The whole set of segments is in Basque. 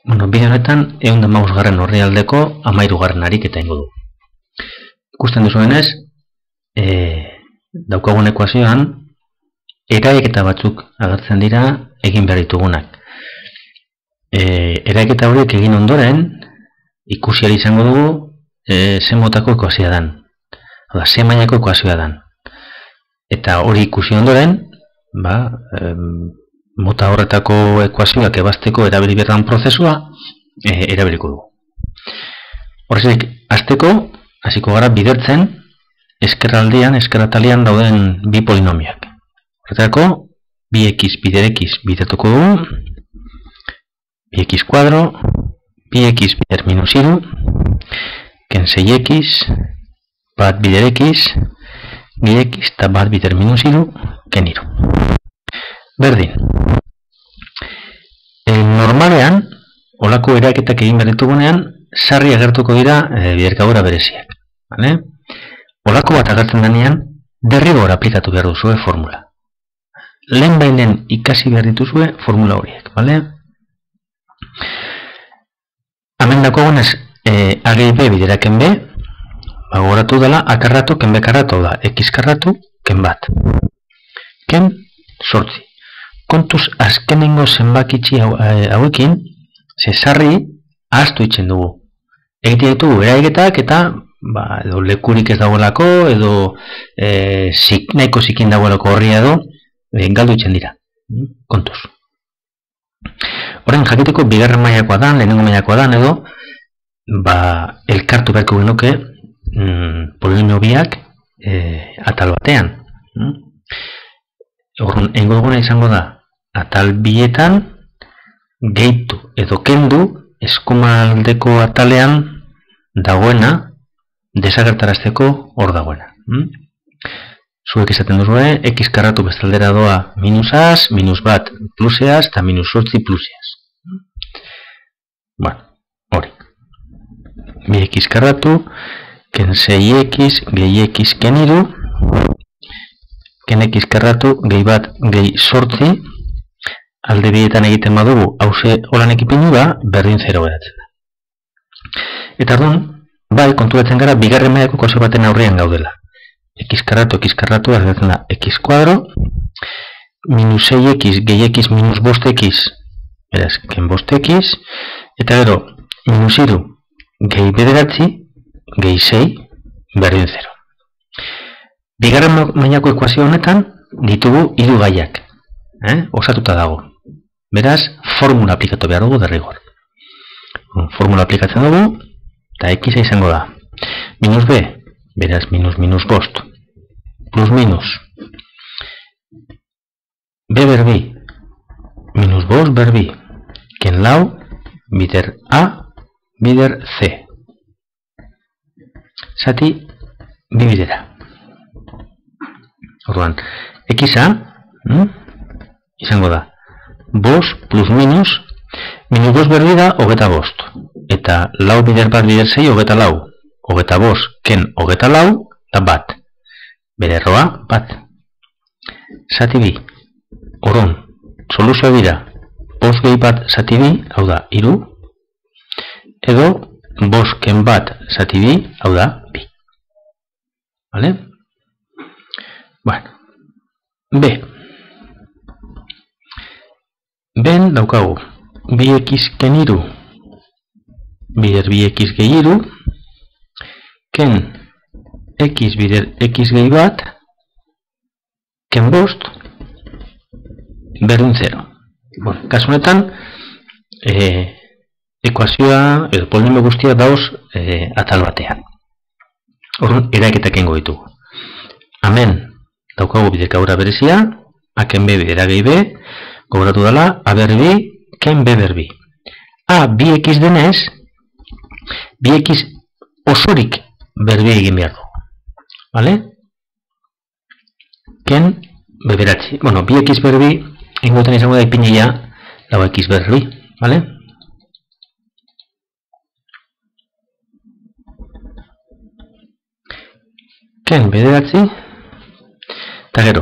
Bueno, bide honetan, 115 orrialdeko 13. ariketa ingo du. Ikusten duzuenez, daukagun ekuazioan, eraiketa batzuk agertzen dira egin behar ditugunak. Eraiketa horiek egin ondoren, ikusi ahal izango dugu ze motako ekuazioa dan. Oda, ze mailako ekuazioa dan. Eta hori ikusi ondoren, mota horretako ekuazioak ebazteko erabili behar prozesua erabiliko dugu. Horrezik, hasteko, hasiko gara bidertzen eskerratalean dauden bi polinomioak. Horretarako, 2x bider x bidertuko dugu, 2x kuadro, 2x bider minus iru, ken 6x, bat bider x, x eta bat bider minus iru, ken iru. Berdin. Normalean, olako eraketak egin behar ditugunean, sarri agertuko dira biderkadura bereziak. Olako bat agertzen denean, derrigor aplikatu behar duzue formula. Lehen bainen ikasi behar dituzue formula horiek. Hemen dakogunez, a gehi b bideraken b, gogoratu dela a karratu, ken b karratu, da x karratu, ken bat. Ken sortzi. Kontuz azkenengo zenbakitzi hauekin, sarri ahaztu itzen dugu. Egitea ditugu eraiketak eta edo lekurik ez dagoelako, edo nahiko zikin dagoelako horria edo, galdu itzen dira. Kontuz. Horren jakiteko bigarren mailakoa dan, lehenengo mailakoa dan edo, elkartu beharko genuke polinomio biak atal batean. Horren, engo duguna izango da, atal bietan gehitu edo kendu eskumaldeko atalean dagoena desagertarazteko hor dagoena. Zuek esaten duzue, x karratu bestaldera doa minusaz, minus bat pluseaz eta minus sortzi pluseaz. Hori. 2x karratu, ken 6x, gehi x ken iru, ken x karratu, gehi bat, gehi sortzi, alde bietan egiten badugu, hauze holan ekipinu da, berdin 0 geratzen da. Eta orduan, konturatzen gara, bigarren mailako ekuazio baten aurrean gaudela. X karratu, agertzen da, x kuadro, minus 6x, gehi x minus bost x, beraz, ken bost x, eta gero, minus iru, gehi bederatzi, gehi 6, berdin 0. Bigarren mailako ekuazio honetan, ditugu hiru gaiak. Osatuta dago. Beraz, formula aplikatu behar dugu derrigor. Formula aplikatzen dugu, eta x izango da. Minus b, beraz, minus bost. Plus minus. B berbi. Minus bost berbi. Ken lau, bider a, bider c. Zati, bi bidera. Orduan, x-a, izango da, bost plus minus bost berbi da, hogeta bost. Eta lau bider bat bider zei, hogeta lau. Hogeta bost, ken hogeta lau, eta bat. Bere erroa, bat. Zati bi. Orduan, soluzioa dira, bost gehi bat zati bi, hau da, iru. Edo, bost ken bat zati bi, hau da, bi. Vale? Bueno. B. Ben daukagu, 2x ken iru, bider 2x gehi iru, ken x bider x gehi bat, ken bost, berdin 0. Bueno, kasu honetan, ekuazioa, edo polinomio guztia dauz atal batean. Horren, eraiketak engo ditugu. Hemen daukagu biderkadura berezia, a ken b bidera gehi b, gogoratu dela, a berbi, ken b berbi. A, 2x denez, 2x osorik berbi egin behar du. Vale? Ken beberatzi. Bueno, 2x berbi, ingoten izango da ipinila, lau x berbi. Vale? Ken bederatzi, eta gero,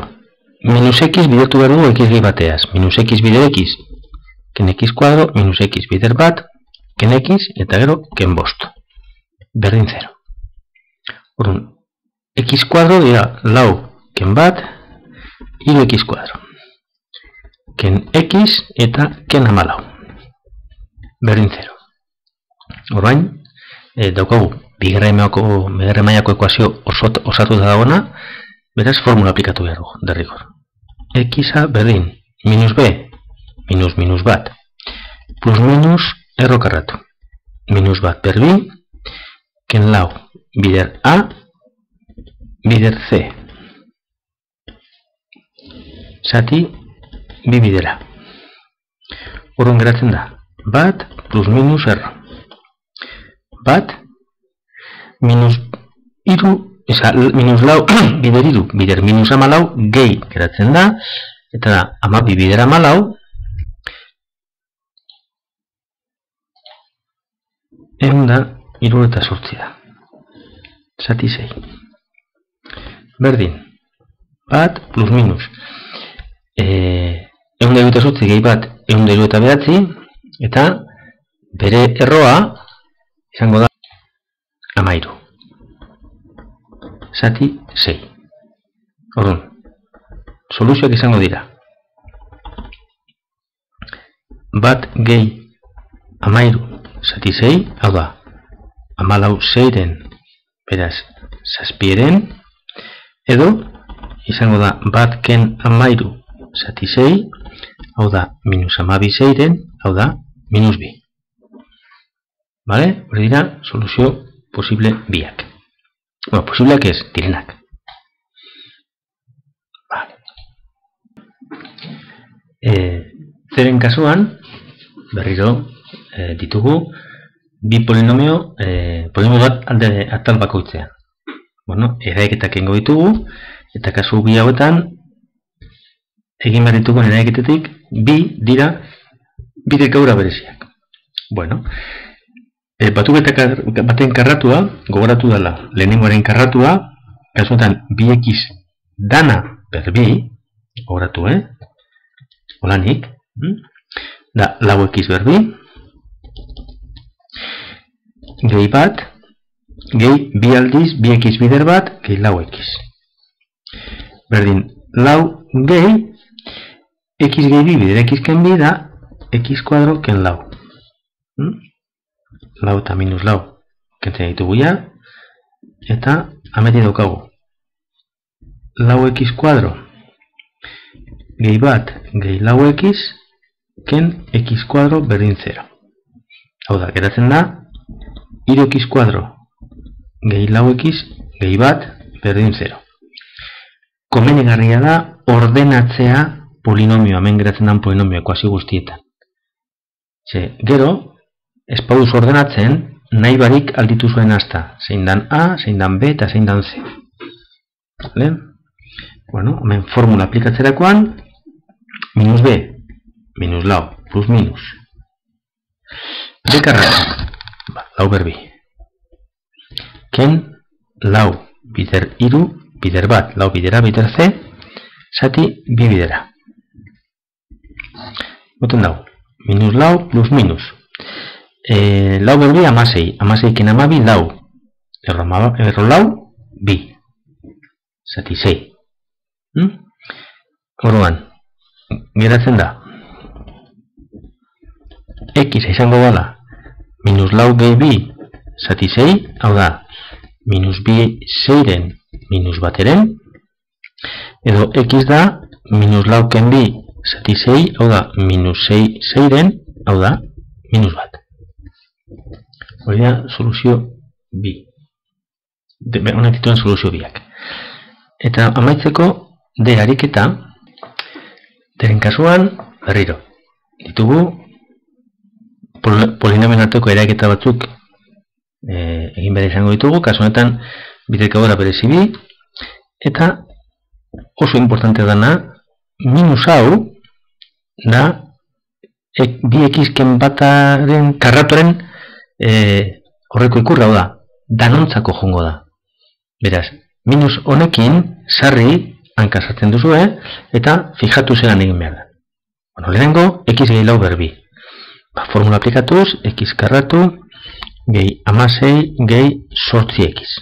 minus x bidertu behar dugu x gehi bateaz. Minus x bider x, ken x kuadro, minus x bider bat, ken x, eta gero ken bost. Berdin 0. Orduan, x kuadro dira lau ken bat, hiru x kuadro. Ken x eta ken amalau. Berdin 0. Orduan, daukagu, bigarren mailako ekuazio osatu da dagoena, beraz formula aplikatu behar dugu, derrigor. X-a berdin, minus b, minus bat, plus minus erro karratu. Minus bat per bi, ken lau, bider a, bider c. Zati, bi bidera. Orduan geratzen da, bat plus minus erro. Bat, minus iru, minus lau, bider iru, bider minus amalau, gehi geratzen da, eta da, amabi bider amalau, egun da, iru eta sortzi da. Zati 6. Berdin, bat plus minus. Egun da iru eta sortzi, gehi bat, egun da iru eta behatzi, eta bere erroa, izango da, amairu. Zati 6. Orduan, soluzioak izango dira. Bat gehi amairu zati 6, hau da, amalau 6-ren, beraz, zazpieren, edo, izango da, bat ken amairu zati 6, hau da, minus amabi 6-ren, hau da, minus bi. Vale? Hori dira, soluzio posible biak. Bueno, posibleak ez, direnak. Vale. Zeren kasuan, berriro ditugu, bi polinomio bat alde atal bakoitzean. Bueno, eraiketak egingo ditugu, eta kasu bi hauetan, egin behar ditugu eraiketetik, bi dira, bide gaura bereziak. Bueno, baten karratua, gogoratu dela, lehenengoaren karratua, kasuetan, bi x dana per bi, gogoratu, holanik, da, lau x ber bi, gehi bat, gehi bi aldiz, bi x bider bat, gehi lau x. Berdin, lau gehi, x gehi bi bider x ken bi da, x kuadro ken lau. Lau eta minus lau kentzen ditugu ja, eta ameti daukagu. Lau x kuadro gehi bat gehi lau x ken x kuadro berdin 0. Hau da, geratzen da, hiru x kuadro gehi lau x gehi bat berdin 0. Komenigarria da ordenatzea polinomioa, hemen geratzen den polinomioa ekuazio guztietan. Gero, espauduz ordenatzen, nahi barik alditu zuen hasta. Zein dan A, zein dan B eta zein dan C. Vale? Bueno, hemen formula aplikatzerakoan, minus B, minus lau, plus minus. B karratu, lau ber bi. Ken, lau, bider iru, bider bat, lau bidera, bider C, zati, bi bidera. Boten dau, minus lau, plus minus. Lau berbi amasei, amasei ken amabi lau, erro lau, bi, zati 6. Orduan, geratzen da, x izango dela, minus lau gehi bi, zati 6, hau da, minus bi 6-ren, minus bateren, edo x da, minus lau ken bi, zati 6, hau da, minus 6 6-ren, hau da, minus bat. Hori da, soluzio bi. Honek dituen soluzio biak. Eta amaitzeko, D ariketa, deren kasuan, berriro. Ditugu, polinomioen arteko eraiketa batzuk egin behar izango ditugu, kasu honetan, bidekadora berezi bi, eta oso importante dana, minus hau, da, bi x-ken bataren karratuaren horreko ikurra da, danontzako jongo da. Beraz, minus honekin, sarri, hankasartzen duzue, eta fijatu zelan egin behar da. Bueno, lehenengo, x gehi lau berbi. Formula aplikatuz, x karratu gehi amasei gehi sortzi x.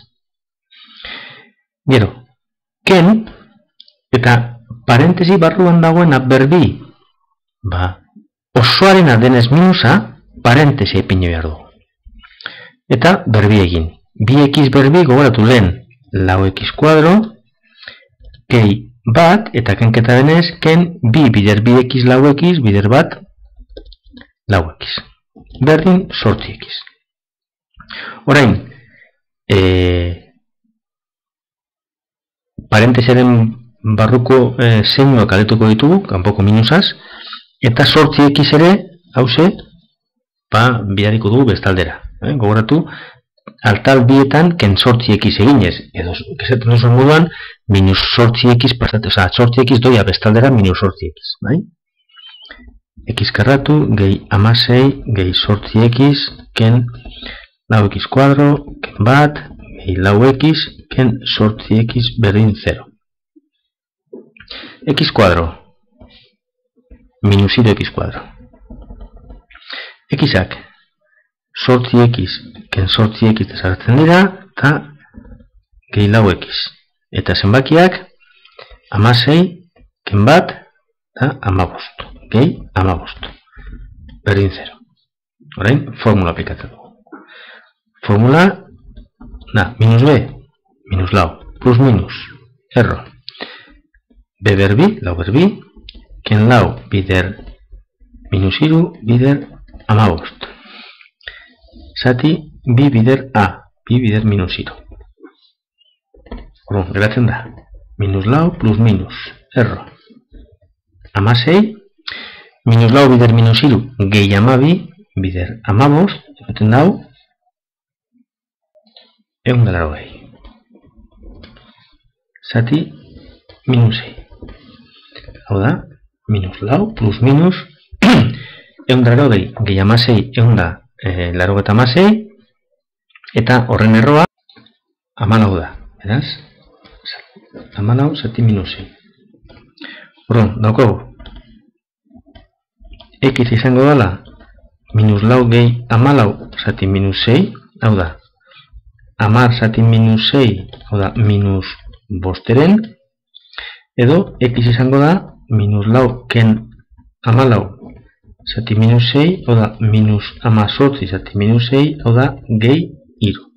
Gero, ken, eta parentesi barruan dagoena berbi, osoarena denez minusa, parentesi ipini behar du. Eta berbi egin. 2x berbi gogoratu lehen, lau x kuadro, gehi bat, eta kenketa denez, ken bi bider 2x lau x, bider bat lau x. Berdin sortzi x. Orain, parentesiaren barruko zeinuak aletuko ditugu, kanpoko minusaz, eta sortzi x ere, hauze, bihariko dugu bestaldera. Gogoratu, altal bietan ken sortzi x eginez, edo, kesetan duzun moduan, minus sortzi x pasatu, oza, sortzi x doia bestaldera minus sortzi x, bai? X karratu, gehi amasei, gehi sortzi x, ken lau x kuadro, ken bat, gehi lau x, ken sortzi x berdin 0. X kuadro, minus hiru x kuadro. Xak, sortzi x, ken sortzi x desagertzen dira, eta gehi lau x. Eta zenbakiak, amasei, ken bat, eta amabost. Gehi, amabost. Berdin 0. Orain, formula aplikatzen dugu. Formula, minus b, minus lau, plus minus, erro. B berbi, lau berbi, ken lau bider minus hiru, bider amabost. Zati, bi bider a, bi bider minus hiru. Orduan, geratzen da, minus lau plus minus, erro. Amasei, minus lau bider minus hiru, gehi amabi, bider amabost, egiten dau, egun da laro gehi. Zati, minusei. Hau da, minus lau plus minus, egun da laro gehi amasei, egun da laro eta amasei, eta horren erroa, amalau da. Beraz, amalau zati minusei. Orduan, daukagu, x izango dela, minus lau gehi amalau zati minusei, hau da, amar zati minusei, hau da, minus bosteren, edo x izango da, minus lau ken amalau zati minusei, hau da, minus amazortzi zati minusei, hau da, gehi iru.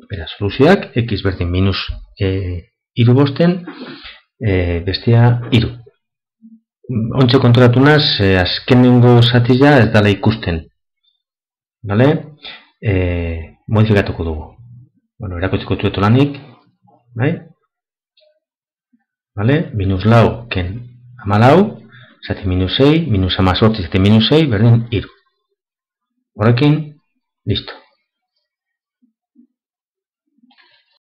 Beraz, soluzioak, x berdin minus iru bosten, bestia iru. Ontxe konturatu naz, azkenengo zatila ez dala ikusten. Bale? Modifikatuko dugu. Bueno, erakotziko tueto lanik. Bai? Bale? Minus lau ken amalau, zati minusei, minus amazortzi zati minusei, berdin iru. Horrekin, listo.